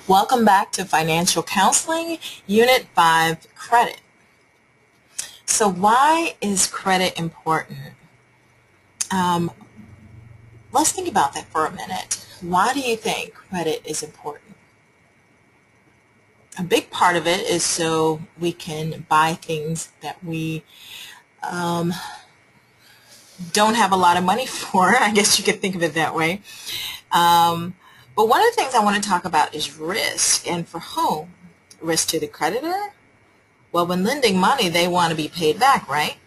Welcome back to Financial Counseling, Unit 5, Credit. So why is credit important? Let's think about that for a minute. Why do you think credit is important? A big part of it is so we can buy things that we don't have a lot of money for. I guess you could think of it that way. But one of the things I want to talk about is risk, and for whom? Risk to the creditor? Well, when lending money, they want to be paid back, right?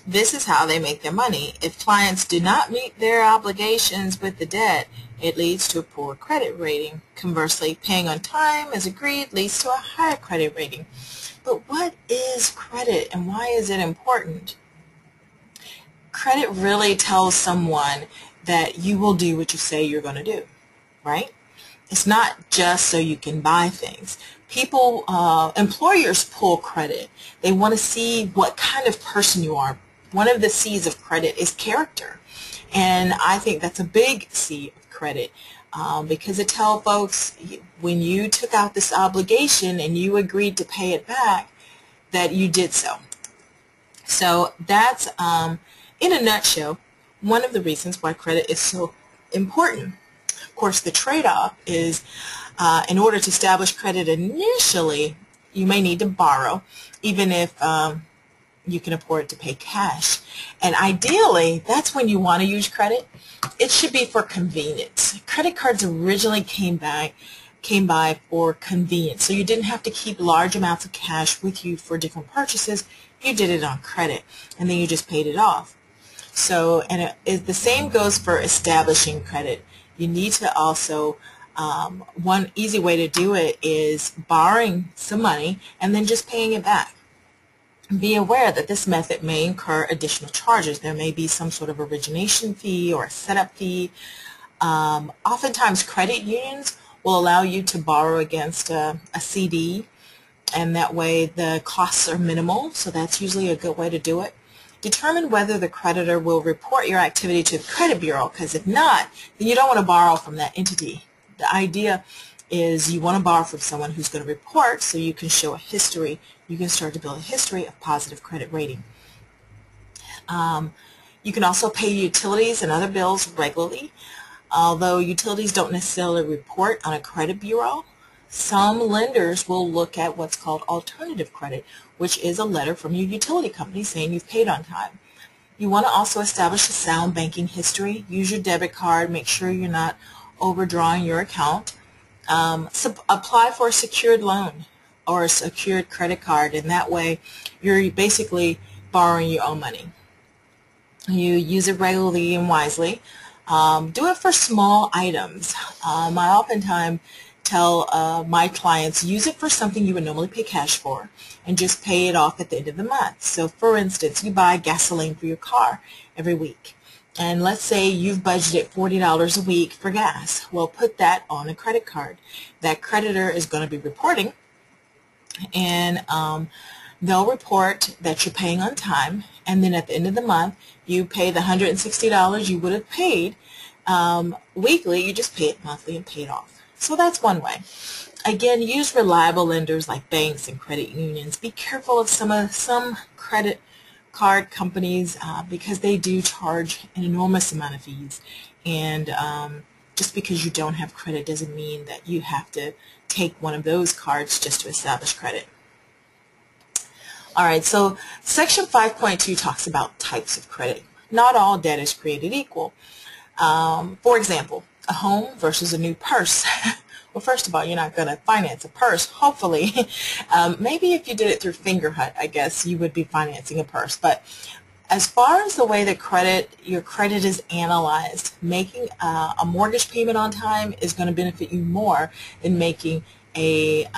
This is how they make their money. If clients do not meet their obligations with the debt, it leads to a poor credit rating. Conversely, paying on time as agreed leads to a higher credit rating. But what is credit and why is it important? Credit really tells someone that you will do what you say you're going to do, right? It's not just so you can buy things. People, employers pull credit. They want to see what kind of person you are. One of the C's of credit is character. And I think that's a big C of credit because it tells folks when you took out this obligation and you agreed to pay it back that you did so. So that's, in a nutshell, one of the reasons why credit is so important. Of course, the trade-off is in order to establish credit initially, you may need to borrow, even if you can afford to pay cash. And ideally, that's when you want to use credit. It should be for convenience. Credit cards originally came by for convenience, so you didn't have to keep large amounts of cash with you for different purchases. You did it on credit, and then you just paid it off. So, and the same goes for establishing credit. You need to also, one easy way to do it is borrowing some money and then just paying it back. Be aware that this method may incur additional charges. There may be some sort of origination fee or a setup fee. Oftentimes credit unions will allow you to borrow against a CD, and that way the costs are minimal, so that's usually a good way to do it. Determine whether the creditor will report your activity to the credit bureau, because if not, then you don't want to borrow from that entity. The idea is you want to borrow from someone who's going to report so you can show a history. You can start to build a history of positive credit rating. You can also pay utilities and other bills regularly. Although utilities don't necessarily report on a credit bureau, some lenders will look at what's called alternative credit, which is a letter from your utility company saying you've paid on time. You want to also establish a sound banking history. Use your debit card. Make sure you're not overdrawing your account. Apply for a secured loan or a secured credit card, and that way you're basically borrowing your own money. You use it regularly and wisely. Do it for small items. I oftentimes tell my clients, use it for something you would normally pay cash for and just pay it off at the end of the month. So for instance, you buy gasoline for your car every week, and let's say you've budgeted $40 a week for gas. Well, put that on a credit card. That creditor is going to be reporting, and they'll report that you're paying on time, and then at the end of the month you pay the $160 you would have paid weekly. You just pay it monthly and pay it off. So that's one way. Again, use reliable lenders like banks and credit unions. Be careful of some credit card companies because they do charge an enormous amount of fees. And just because you don't have credit doesn't mean that you have to take one of those cards just to establish credit. All right, so Section 5.2 talks about types of credit. Not all debt is created equal. For example, a home versus a new purse. Well, first of all, you're not going to finance a purse, hopefully. Maybe if you did it through Fingerhut, I guess you would be financing a purse. But as far as the way that your credit is analyzed, making a mortgage payment on time is going to benefit you more than making a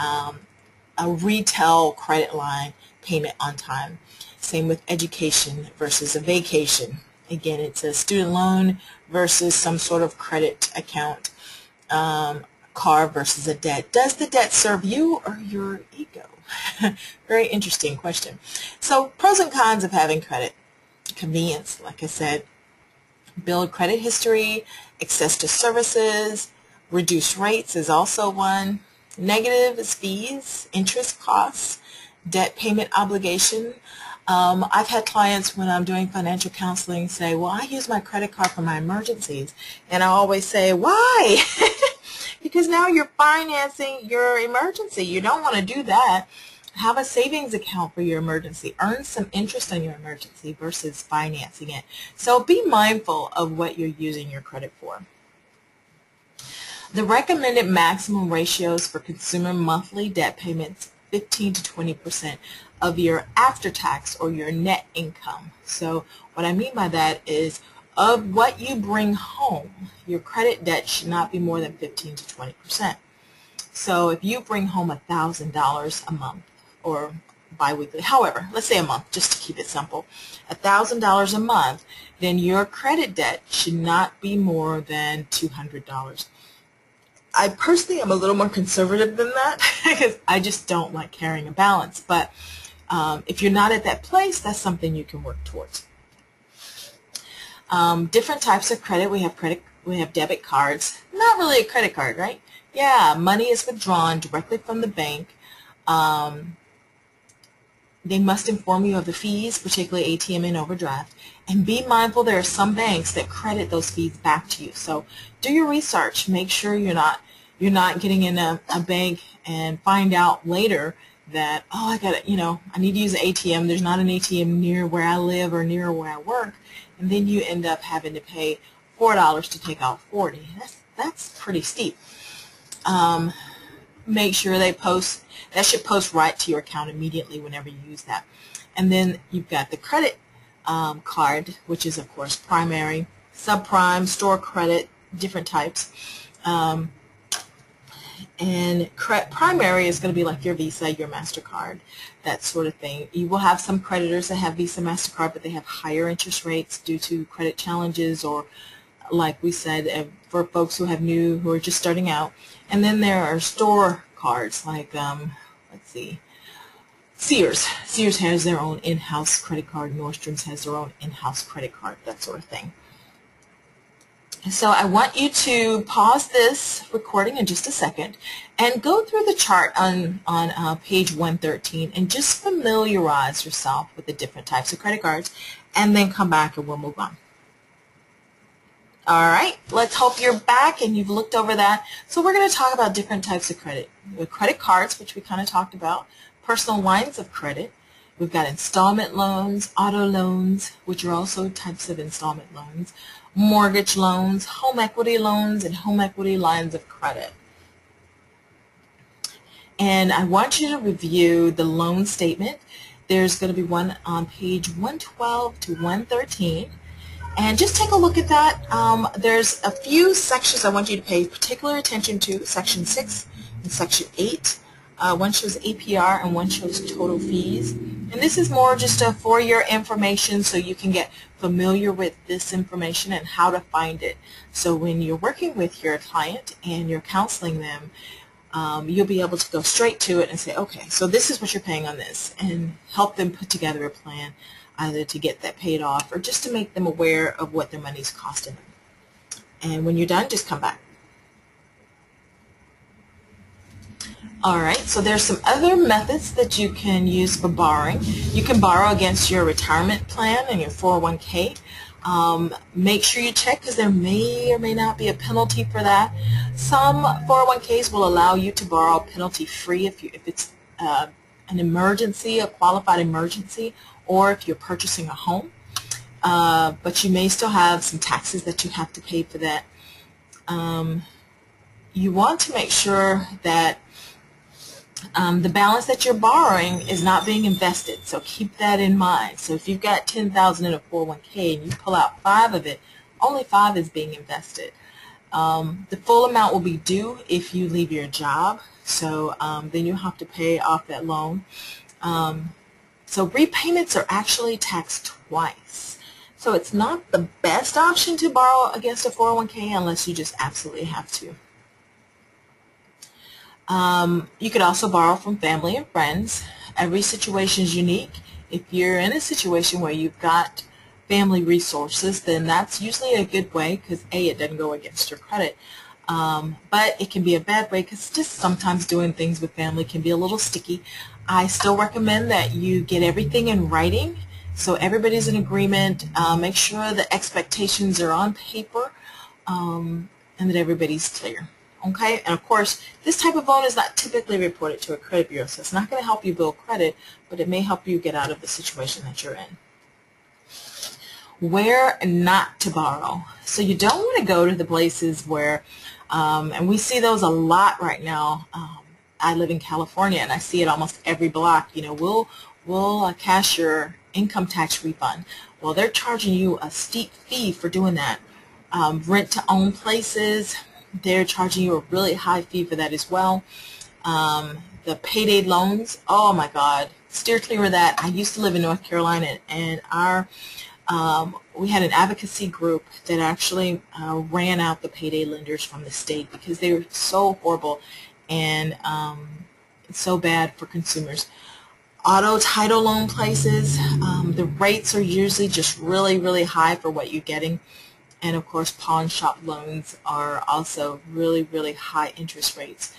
retail credit line payment on time. Same with education versus a vacation. Again, it's a student loan versus some sort of credit account. Car versus a debt. Does the debt serve you or your ego? Very interesting question. So pros and cons of having credit. Convenience, like I said. Build credit history, access to services, reduced rates is also one. Negative is fees, interest costs, debt payment obligation. I've had clients when I'm doing financial counseling say, well, I use my credit card for my emergencies. And I always say, why? Because now you're financing your emergency. You don't want to do that. Have a savings account for your emergency. Earn some interest on your emergency versus financing it. So be mindful of what you're using your credit for. The recommended maximum ratios for consumer monthly debt payments, 15 to 20% of your after-tax or your net income. So what I mean by that is of what you bring home, your credit debt should not be more than 15 to 20%. So if you bring home $1,000 a month or biweekly, however, let's say a month just to keep it simple, $1,000 a month, then your credit debt should not be more than $200. I personally am a little more conservative than that because I just don't like carrying a balance. But if you're not at that place, that's something you can work towards. Different types of credit. We have debit cards. Not really a credit card, right? Yeah, money is withdrawn directly from the bank. They must inform you of the fees, particularly ATM and overdraft. And be mindful there are some banks that credit those fees back to you. So do your research. Make sure you're not getting in a bank and find out later that, oh, I need to use an ATM. There's not an ATM near where I live or near where I work. And then you end up having to pay $4 to take out $40. That's pretty steep. Make sure that should post right to your account immediately whenever you use that. And then you've got the credit card, which is, of course, primary, subprime, store credit, different types. And primary is going to be like your Visa, your MasterCard, that sort of thing. You will have some creditors that have Visa, MasterCard, but they have higher interest rates due to credit challenges or, like we said, for folks who are just starting out. And then there are store cards like, let's see, Sears. Sears has their own in-house credit card. Nordstrom's has their own in-house credit card, that sort of thing. So I want you to pause this recording in just a second and go through the chart on page 113 and just familiarize yourself with the different types of credit cards, and then come back and we'll move on. All right, let's hope you're back and you've looked over that. So we're going to talk about different types of credit. We have credit cards, which we kind of talked about, personal lines of credit. We've got installment loans, auto loans, which are also types of installment loans, mortgage loans, home equity loans, and home equity lines of credit. And I want you to review the loan statement. There's going to be one on page 112 to 113. And just take a look at that. There's a few sections I want you to pay particular attention to, Section 6 and Section 8. One shows APR and one shows total fees. And this is more just for your information so you can get familiar with this information and how to find it. So when you're working with your client and you're counseling them, you'll be able to go straight to it and say, okay, so this is what you're paying on this, and help them put together a plan either to get that paid off or just to make them aware of what their money's costing them. And when you're done, just come back. All right, so there's some other methods that you can use for borrowing. You can borrow against your retirement plan and your 401k. Make sure you check because there may or may not be a penalty for that. Some 401ks will allow you to borrow penalty-free if it's an emergency, a qualified emergency, or if you're purchasing a home. But you may still have some taxes that you have to pay for that. You want to make sure that the balance that you're borrowing is not being invested, so keep that in mind. So if you've got $10,000 in a 401k and you pull out 5 of it, only 5 is being invested. The full amount will be due if you leave your job, so then you have to pay off that loan. So repayments are actually taxed twice. So it's not the best option to borrow against a 401k unless you just absolutely have to. You could also borrow from family and friends. Every situation is unique. If you're in a situation where you've got family resources, then that's usually a good way because A, it doesn't go against your credit. But it can be a bad way because just sometimes doing things with family can be a little sticky. I still recommend that you get everything in writing so everybody's in agreement. Make sure the expectations are on paper and that everybody's clear. Okay, and of course, this type of loan is not typically reported to a credit bureau, so it's not going to help you build credit, but it may help you get out of the situation that you're in. Where not to borrow. So you don't want to go to the places where, and we see those a lot right now. I live in California, and I see it almost every block. You know, we'll cash your income tax refund. Well, they're charging you a steep fee for doing that. Rent-to-own places, they're charging you a really high fee for that as well. The payday loans, oh my God, steer clear of that. I used to live in North Carolina, and we had an advocacy group that actually ran out the payday lenders from the state because they were so horrible and so bad for consumers. Auto title loan places, the rates are usually just really, really high for what you're getting. And of course, pawn shop loans are also really, really high interest rates.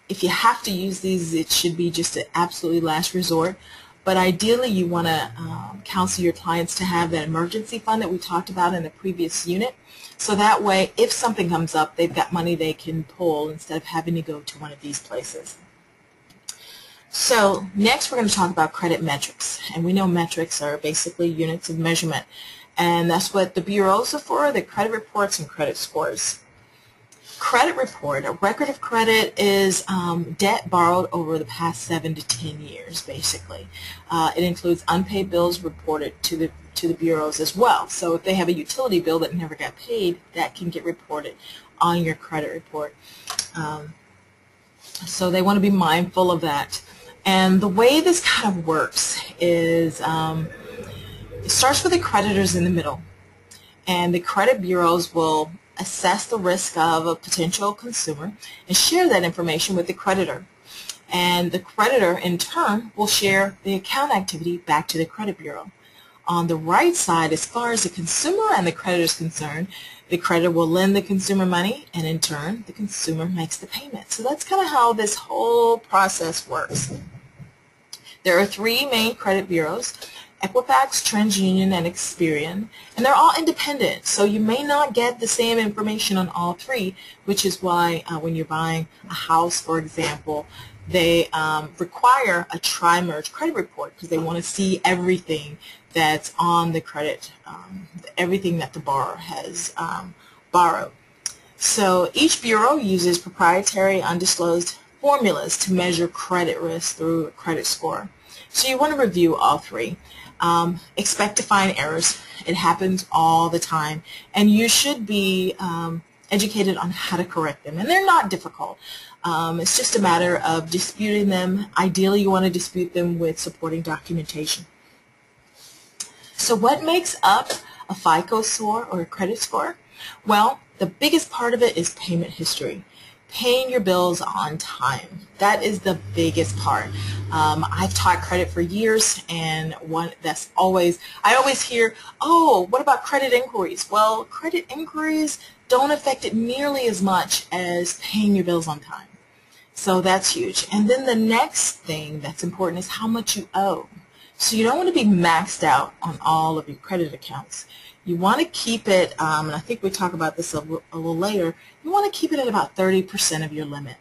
If you have to use these, it should be just an absolutely last resort. But ideally, you want to counsel your clients to have that emergency fund that we talked about in the previous unit. So that way, if something comes up, they've got money they can pull instead of having to go to one of these places. So next, we're going to talk about credit metrics. And we know metrics are basically units of measurement. And that's what the bureaus are for, the credit reports and credit scores. Credit report, a record of credit is debt borrowed over the past 7 to 10 years, basically. It includes unpaid bills reported to the bureaus as well. So if they have a utility bill that never got paid, that can get reported on your credit report. So they want to be mindful of that. And the way this kind of works is it starts with the creditors in the middle, and the credit bureaus will assess the risk of a potential consumer and share that information with the creditor. And the creditor, in turn, will share the account activity back to the credit bureau. On the right side, as far as the consumer and the creditor is concerned, the creditor will lend the consumer money, and in turn, the consumer makes the payment. So that's kind of how this whole process works. There are 3 main credit bureaus: Equifax, TransUnion, and Experian, and they're all independent, so you may not get the same information on all 3, which is why when you're buying a house, for example, they require a tri-merge credit report because they want to see everything that's on the credit, everything that the borrower has borrowed. So each bureau uses proprietary undisclosed formulas to measure credit risk through a credit score. So you want to review all 3. Expect to find errors. It happens all the time, and you should be educated on how to correct them, and they're not difficult. It's just a matter of disputing them. Ideally, you want to dispute them with supporting documentation. So what makes up a FICO score or a credit score? Well, the biggest part of it is payment history. Paying your bills on time. That is the biggest part. I've taught credit for years, and I always hear, oh, what about credit inquiries? Well, credit inquiries don't affect it nearly as much as paying your bills on time. So that's huge. And then the next thing that's important is how much you owe. So you don't want to be maxed out on all of your credit accounts. You want to keep it, and I think we'll talk about this a little later, you want to keep it at about 30% of your limit.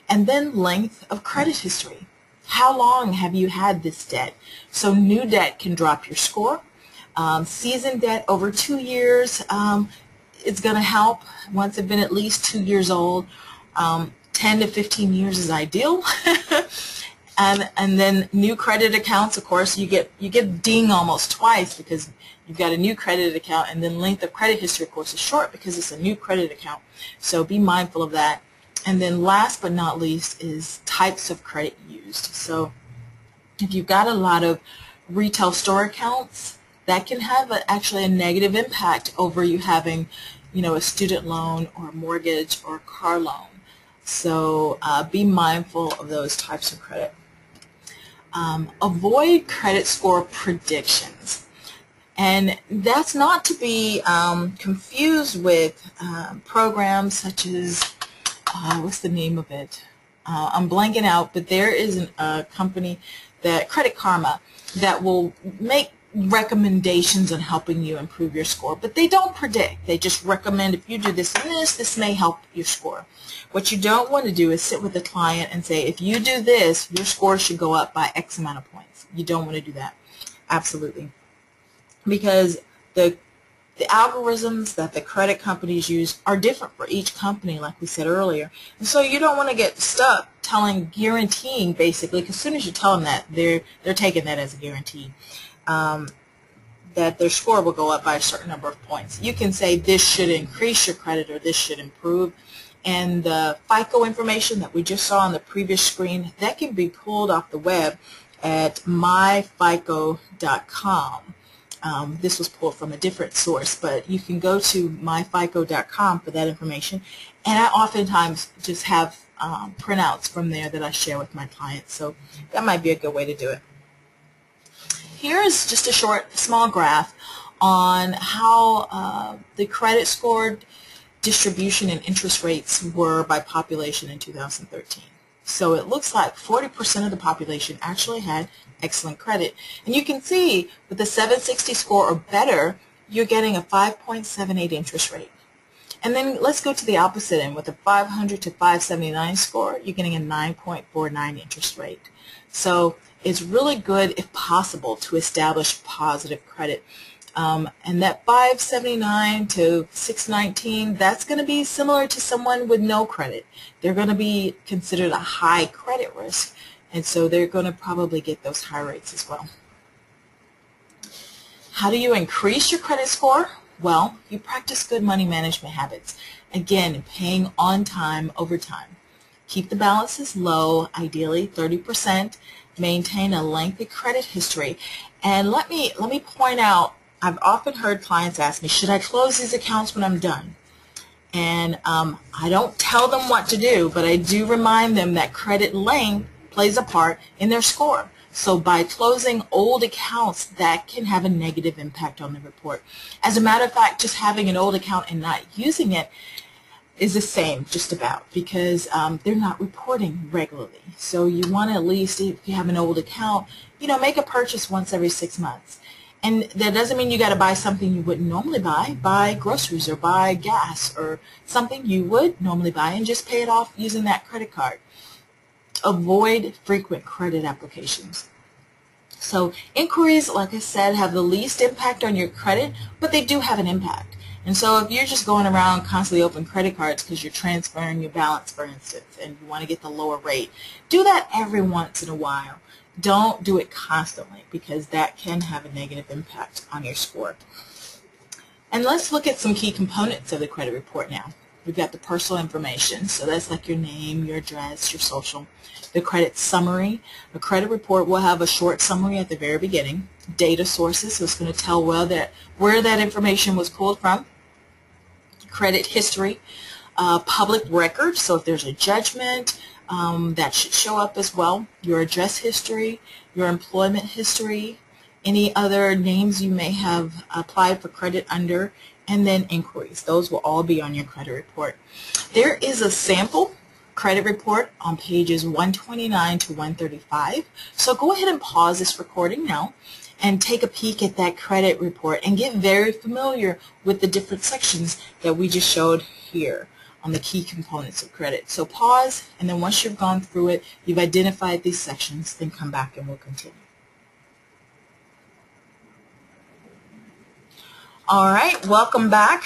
And then length of credit history. How long have you had this debt? So new debt can drop your score. Seasoned debt over 2 years, it's going to help once it's been at least 2 years old. 10 to 15 years is ideal. And then new credit accounts, of course, you get ding almost twice because you've got a new credit account, and then length of credit history, of course, is short because it's a new credit account. So be mindful of that. And then last but not least is types of credit used. So if you've got a lot of retail store accounts, that can have actually a negative impact over you having, a student loan or a mortgage or a car loan. So be mindful of those types of credit. Avoid credit score predictions. And that's not to be confused with programs such as, what's the name of it? I'm blanking out, but there is a company, that Credit Karma, that will make recommendations on helping you improve your score, but they don't predict. They just recommend, if you do this and this may help your score. What you don't want to do is sit with the client and say, if you do this, your score should go up by X amount of points. You don't want to do that. Absolutely. Because the algorithms that the credit companies use are different for each company, like we said earlier. And so you don't want to get stuck guaranteeing, basically, because as soon as you tell them that, they're taking that as a guarantee, that their score will go up by a certain number of points. You can say this should increase your credit or this should improve. And the FICO information that we just saw on the previous screen, that can be pulled off the web at myfico.com. This was pulled from a different source, but you can go to myfico.com for that information. And I oftentimes just have printouts from there that I share with my clients, so that might be a good way to do it. Here is just a small graph on how the credit score distribution and interest rates were by population in 2013. So it looks like 40% of the population actually had excellent credit. And you can see with the 760 score or better, you're getting a 5.78 interest rate. And then let's go to the opposite end. With a 500 to 579 score, you're getting a 9.49 interest rate. So it's really good, if possible, to establish positive credit. And that 579 to 619, that's going to be similar to someone with no credit. They're going to be considered a high credit risk, and so they're going to probably get those high rates as well. How do you increase your credit score? Well, you practice good money management habits. Again, paying on time over time. Keep the balances low, ideally 30%. Maintain a lengthy credit history. And let me point out, I've often heard clients ask me, should I close these accounts when I'm done? And I don't tell them what to do, but I do remind them that credit length plays a part in their score. So by closing old accounts, that can have a negative impact on the report. As a matter of fact, just having an old account and not using it is the same, just about, because they're not reporting regularly. So you want to, at least if you have an old account, make a purchase once every 6 months. And that doesn't mean you got to buy something you wouldn't normally buy. Buy groceries or buy gas or something you would normally buy and just pay it off using that credit card. Avoid frequent credit applications. So inquiries, like I said, have the least impact on your credit, but they do have an impact. And so if you're just going around constantly opening credit cards because you're transferring your balance, for instance, and you want to get the lower rate, do that every once in a while. Don't do it constantly, because that can have a negative impact on your score. And let's look at some key components of the credit report now. We've got the personal information, so that's like your name, your address, your social. The credit summary. A credit report will have a short summary at the very beginning. Data sources, so it's going to tell where that information was pulled from. Credit history. Public record, so if there's a judgment, that should show up as well. Your address history, your employment history, any other names you may have applied for credit under, and then inquiries. Those will all be on your credit report. There is a sample credit report on pages 129 to 135. So go ahead and pause this recording now and take a peek at that credit report and get very familiar with the different sections that we just showed here on the key components of credit. So pause, and then once you've gone through it, you've identified these sections, then come back and we'll continue. All right, welcome back.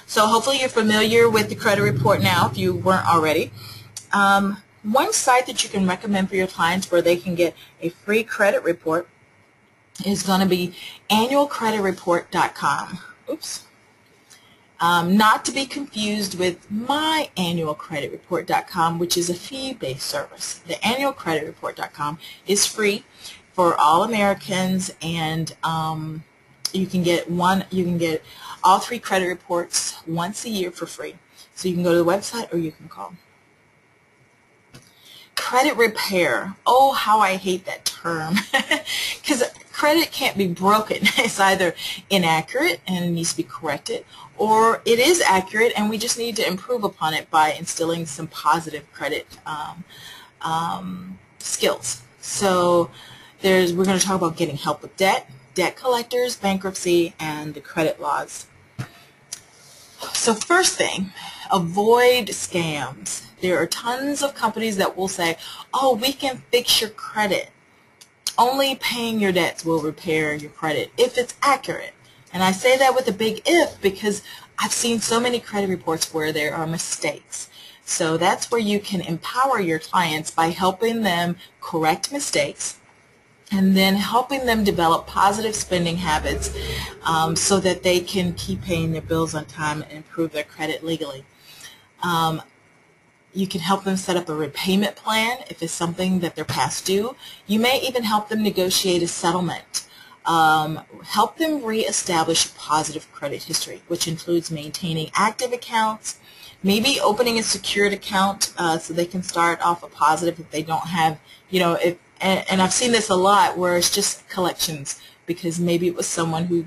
So hopefully you're familiar with the credit report now if you weren't already. One site that you can recommend for your clients where they can get a free credit report is going to be annualcreditreport.com. Oops. Not to be confused with myannualcreditreport.com, which is a fee-based service. The annualcreditreport.com is free for all Americans, and you can get all 3 credit reports once a year for free. So you can go to the website or you can call. Credit repair. Oh, how I hate that term. Because credit can't be broken. It's either inaccurate and it needs to be corrected, or it is accurate and we just need to improve upon it by instilling some positive credit skills. So we're going to talk about getting help with debt, debt collectors, bankruptcy, and the credit laws. So first thing, avoid scams. There are tons of companies that will say, oh, we can fix your credit. Only paying your debts will repair your credit if it's accurate. And I say that with a big if because I've seen so many credit reports where there are mistakes. So that's where you can empower your clients by helping them correct mistakes and then helping them develop positive spending habits so that they can keep paying their bills on time and improve their credit legally. You can help them set up a repayment plan if it's something that they're past due. You may even help them negotiate a settlement. Help them reestablish a positive credit history, which includes maintaining active accounts, maybe opening a secured account so they can start off a positive if they don't have, and I've seen this a lot where it's just collections because maybe it was someone who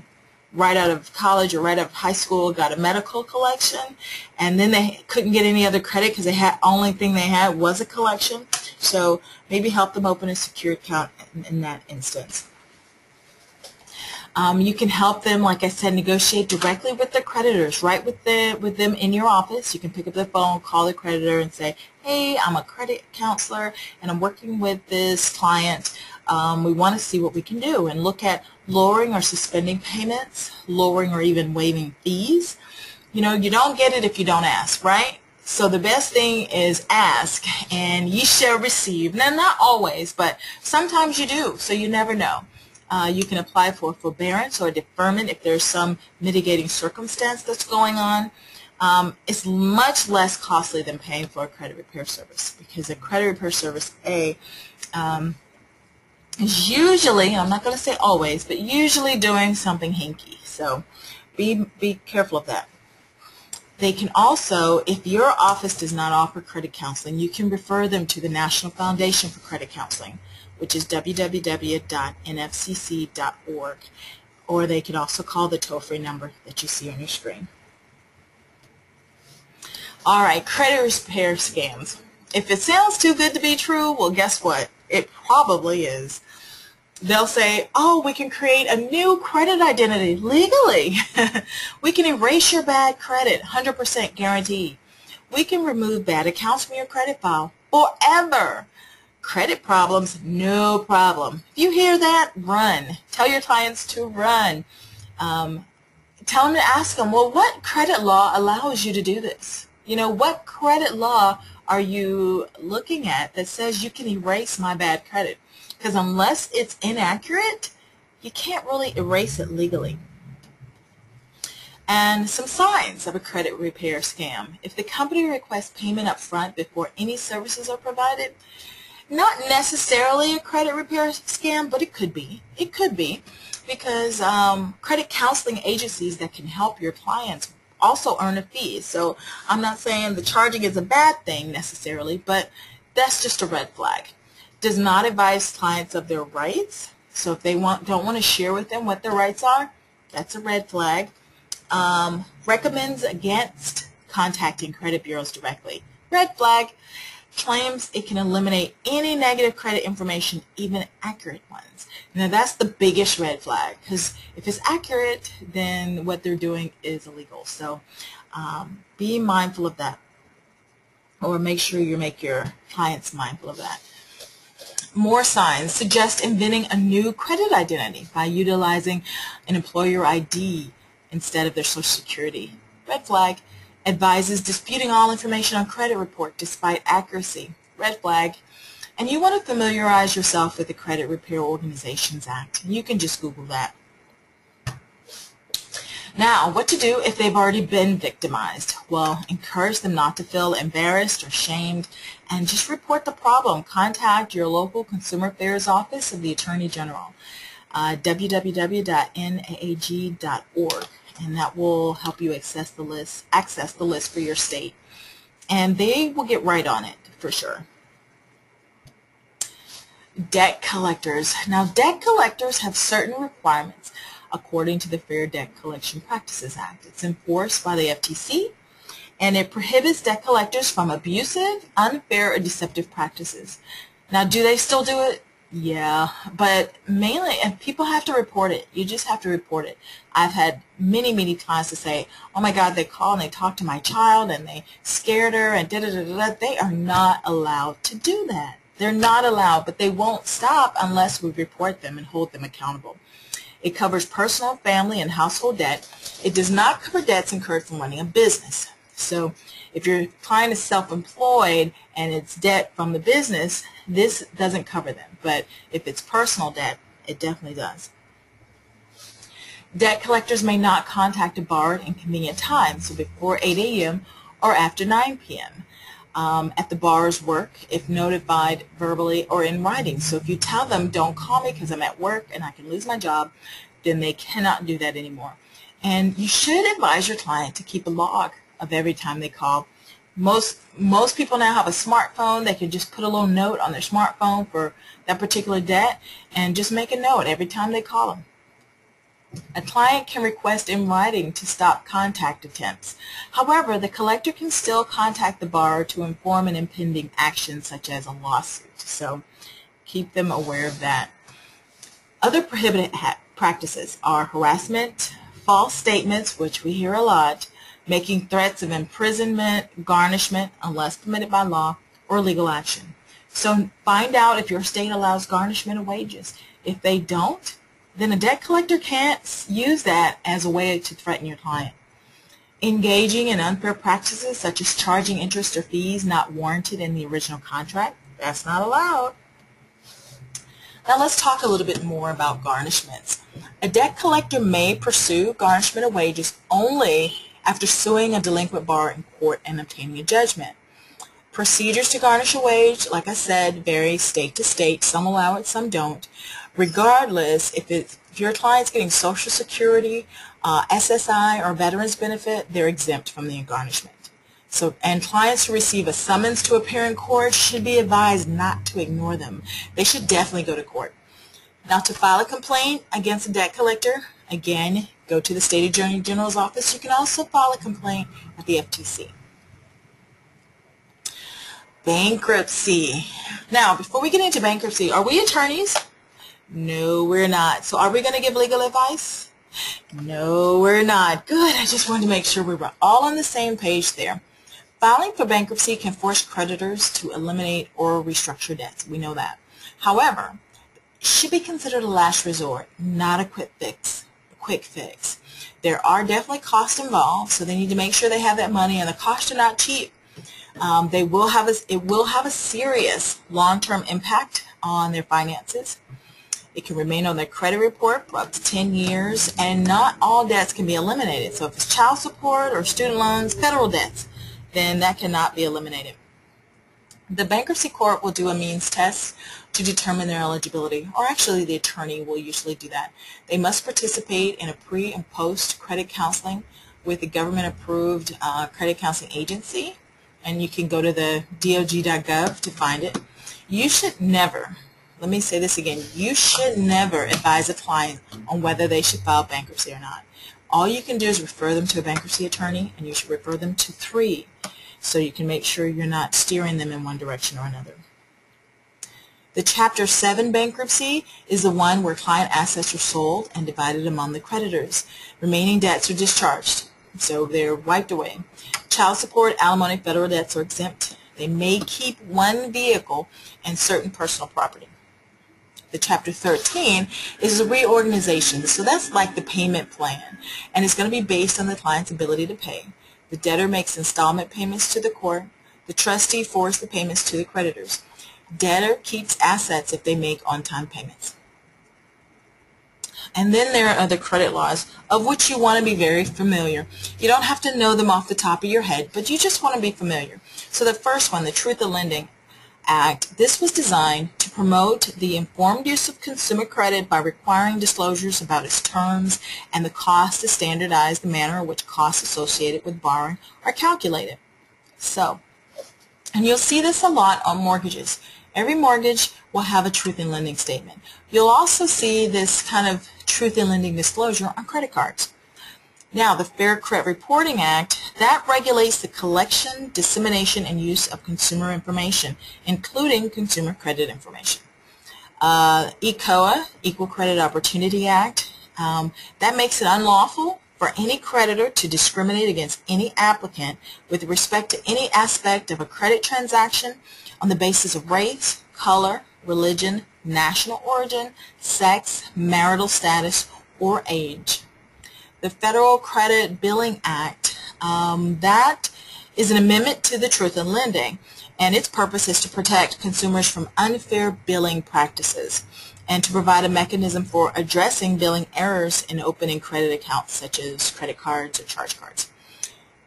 right out of college or right out of high school got a medical collection and then they couldn't get any other credit because only thing they had was a collection. So maybe help them open a secure account in that instance. You can help them, like I said, negotiate directly with their creditors, right with them in your office. You can pick up the phone, call the creditor and say, hey, I'm a credit counselor and I'm working with this client. We want to see what we can do and look at lowering or suspending payments, lowering or even waiving fees. You don't get it if you don't ask, right? So the best thing is ask and ye shall receive. Now, not always, but sometimes you do, so you never know. You can apply for forbearance or deferment if there's some mitigating circumstance that's going on. It's much less costly than paying for a credit repair service because a credit repair service, is usually, I'm not going to say always, but usually doing something hinky. So be careful of that. They can also, if your office does not offer credit counseling, you can refer them to the National Foundation for Credit Counseling, which is www.nfcc.org, or they can also call the toll-free number that you see on your screen. All right, credit repair scams. If it sounds too good to be true, well, guess what? It probably is. They'll say, oh, we can create a new credit identity legally. We can erase your bad credit, 100% guaranteed. We can remove bad accounts from your credit file forever. Credit problems, no problem. If you hear that, run. Tell your clients to run. Tell them to ask them, well, what credit law allows you to do this? What credit law are you looking at that says you can erase my bad credit? Because unless it's inaccurate, you can't really erase it legally. And some signs of a credit repair scam. If the company requests payment up front before any services are provided, not necessarily a credit repair scam, but it could be. It could be because credit counseling agencies that can help your clients also earn a fee. So I'm not saying the charging is a bad thing necessarily, but that's just a red flag. Does not advise clients of their rights. So if they don't want to share with them what their rights are, that's a red flag. Recommends against contacting credit bureaus directly. Red flag. Claims it can eliminate any negative credit information, even accurate ones. Now that's the biggest red flag because if it's accurate, then what they're doing is illegal. So be mindful of that, or make sure you make your clients mindful of that. More signs suggest inventing a new credit identity by utilizing an employer ID instead of their Social Security. Red flag. Advises disputing all information on credit report despite accuracy. Red flag. And you want to familiarize yourself with the Credit Repair Organizations Act. You can just Google that. Now, what to do if they've already been victimized? Well, encourage them not to feel embarrassed or shamed and just report the problem. Contact your local Consumer Affairs Office of the Attorney General, www.naag.org, and that will help you access the list for your state. And they will get right on it for sure. Debt collectors. Now, debt collectors have certain requirements according to the Fair Debt Collection Practices Act. It's enforced by the FTC, and it prohibits debt collectors from abusive, unfair, or deceptive practices. Now, do they still do it? Yeah, but mainly, and people have to report it. You just have to report it. I've had many, many times to say, oh my God, they called and they talked to my child and they scared her and da-da-da-da-da. They are not allowed to do that. They're not allowed, but they won't stop unless we report them and hold them accountable. It covers personal, family, and household debt. It does not cover debts incurred from running a business. So if your client is self-employed and it's debt from the business, this doesn't cover them. But if it's personal debt, it definitely does. Debt collectors may not contact a borrower at inconvenient times, so before 8 a.m. or after 9 p.m. At the borrower's work, if notified verbally or in writing. So if you tell them, don't call me because I'm at work and I can lose my job, then they cannot do that anymore. And you should advise your client to keep a log of every time they call. Most people now have a smartphone. They can just put a little note on their smartphone for that particular debt and just make a note every time they call them. A client can request in writing to stop contact attempts. However, the collector can still contact the borrower to inform an impending action such as a lawsuit. So keep them aware of that. Other prohibited practices are harassment, false statements, which we hear a lot, making threats of imprisonment, garnishment, unless permitted by law, or legal action. So find out if your state allows garnishment of wages. If they don't, then a debt collector can't use that as a way to threaten your client. Engaging in unfair practices such as charging interest or fees not warranted in the original contract, that's not allowed. Now let's talk a little bit more about garnishments. A debt collector may pursue garnishment of wages only after suing a delinquent borrower in court and obtaining a judgment. Procedures to garnish a wage, like I said, vary state to state. Some allow it, some don't. Regardless, if your client's getting Social Security, SSI, or Veterans Benefit, they're exempt from the garnishment. So, and clients who receive a summons to appear in court should be advised not to ignore them. They should definitely go to court. Now, to file a complaint against a debt collector, again, go to the State Attorney General's office. You can also file a complaint at the FTC. Bankruptcy. Now, before we get into bankruptcy, are we attorneys? No, we're not. So are we going to give legal advice? No, we're not. Good. I just wanted to make sure we were all on the same page there. Filing for bankruptcy can force creditors to eliminate or restructure debts. We know that. However, it should be considered a last resort, not a quick fix. There are definitely costs involved, so they need to make sure they have that money, and the costs are not cheap. It will have a serious long-term impact on their finances. It can remain on their credit report for up to 10 years, and not all debts can be eliminated. So if it's child support or student loans, federal debts, then that cannot be eliminated. The bankruptcy court will do a means test to determine their eligibility, or actually the attorney will usually do that. They must participate in a pre- and post-credit counseling with a government-approved credit counseling agency, and you can go to the dog.gov to find it. You should never, let me say this again, you should never advise a client on whether they should file bankruptcy or not. All you can do is refer them to a bankruptcy attorney, and you should refer them to 3 so you can make sure you're not steering them in one direction or another. The Chapter 7 bankruptcy is the one where client assets are sold and divided among the creditors. Remaining debts are discharged, so they're wiped away. Child support, alimony, federal debts are exempt. They may keep one vehicle and certain personal property. The Chapter 13 is a reorganization, so that's like the payment plan, and it's going to be based on the client's ability to pay. The debtor makes installment payments to the court. The trustee forwards the payments to the creditors. Debtor keeps assets if they make on-time payments. And then there are other credit laws of which you want to be very familiar. You don't have to know them off the top of your head, but you just want to be familiar. So the first one, the Truth in Lending Act, this was designed to promote the informed use of consumer credit by requiring disclosures about its terms and the cost to standardize the manner in which costs associated with borrowing are calculated. So, and you'll see this a lot on mortgages. Every mortgage will have a truth in lending statement. You'll also see this kind of truth in lending disclosure on credit cards. Now, the Fair Credit Reporting Act, that regulates the collection, dissemination, and use of consumer information, including consumer credit information. ECOA, Equal Credit Opportunity Act, that makes it unlawful for any creditor to discriminate against any applicant with respect to any aspect of a credit transaction on the basis of race, color, religion, national origin, sex, marital status, or age. The Federal Credit Billing Act, that is an amendment to the Truth in Lending, and its purpose is to protect consumers from unfair billing practices and to provide a mechanism for addressing billing errors in opening credit accounts such as credit cards or charge cards.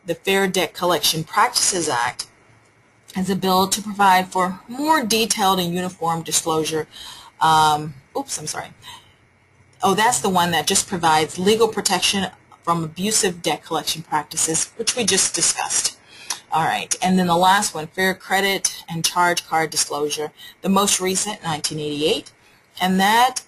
The Fair Debt Collection Practices Act is a bill to provide for more detailed and uniform disclosure. That's the one that just provides legal protection from abusive debt collection practices, which we just discussed. All right, and then the last one, Fair Credit and Charge Card Disclosure, the most recent, 1988, and that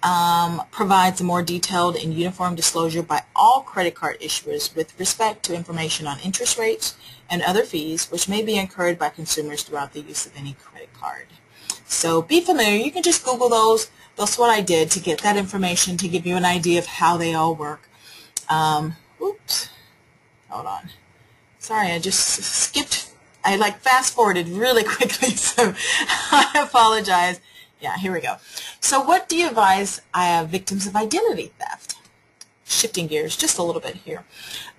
provides a more detailed and uniform disclosure by all credit card issuers with respect to information on interest rates and other fees which may be incurred by consumers throughout the use of any credit card. So be familiar. You can just Google those. That's what I did to get that information to give you an idea of how they all work. Oops. Hold on. Sorry, I just skipped. I fast forwarded really quickly, so I apologize. Yeah, here we go. So what do you advise victims of identity theft? Shifting gears just a little bit here.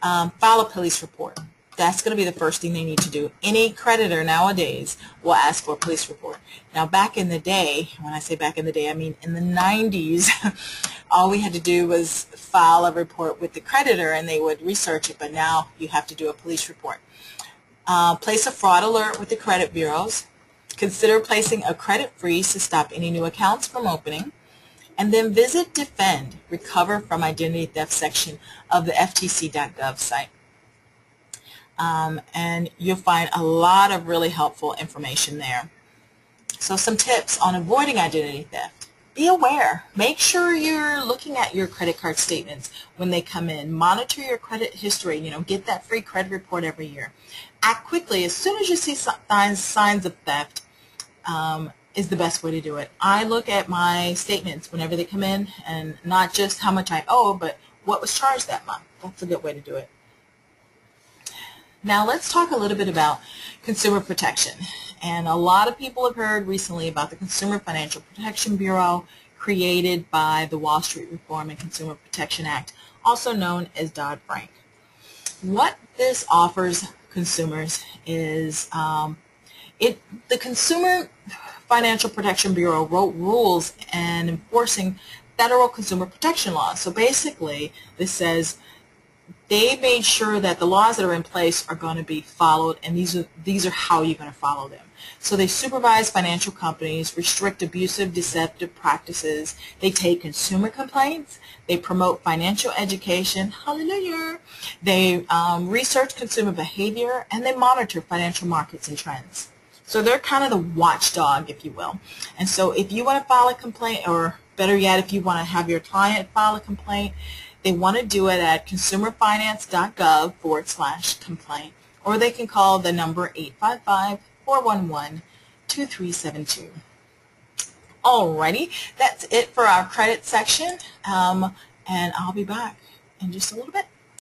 File a police report. That's going to be the first thing they need to do. Any creditor nowadays will ask for a police report. Now, back in the day, when I say back in the day, I mean in the 90s, all we had to do was file a report with the creditor and they would research it, but now you have to do a police report. Place a fraud alert with the credit bureaus. Consider placing a credit freeze to stop any new accounts from opening. And then visit Defend, Recover from Identity Theft section of the FTC.gov site. And you'll find a lot of really helpful information there. So some tips on avoiding identity theft. Be aware. Make sure you're looking at your credit card statements when they come in. Monitor your credit history. Get that free credit report every year. Act quickly. As soon as you see signs of theft, is the best way to do it. I look at my statements whenever they come in, and not just how much I owe, but what was charged that month. That's a good way to do it. Now let's talk a little bit about consumer protection. And a lot of people have heard recently about the Consumer Financial Protection Bureau created by the Wall Street Reform and Consumer Protection Act, also known as Dodd-Frank. What this offers consumers is the Consumer Financial Protection Bureau wrote rules and enforcing federal consumer protection laws. So basically, this says they made sure that the laws that are in place are going to be followed, and these are how you're going to follow them. So they supervise financial companies, restrict abusive, deceptive practices. They take consumer complaints. They promote financial education. Hallelujah. They research consumer behavior, and they monitor financial markets and trends. So they're kind of the watchdog, if you will. And so if you want to file a complaint, or better yet, if you want to have your client file a complaint, they want to do it at consumerfinance.gov/complaint, or they can call the number 855-411-2372. Alrighty, that's it for our credit section, and I'll be back in just a little bit.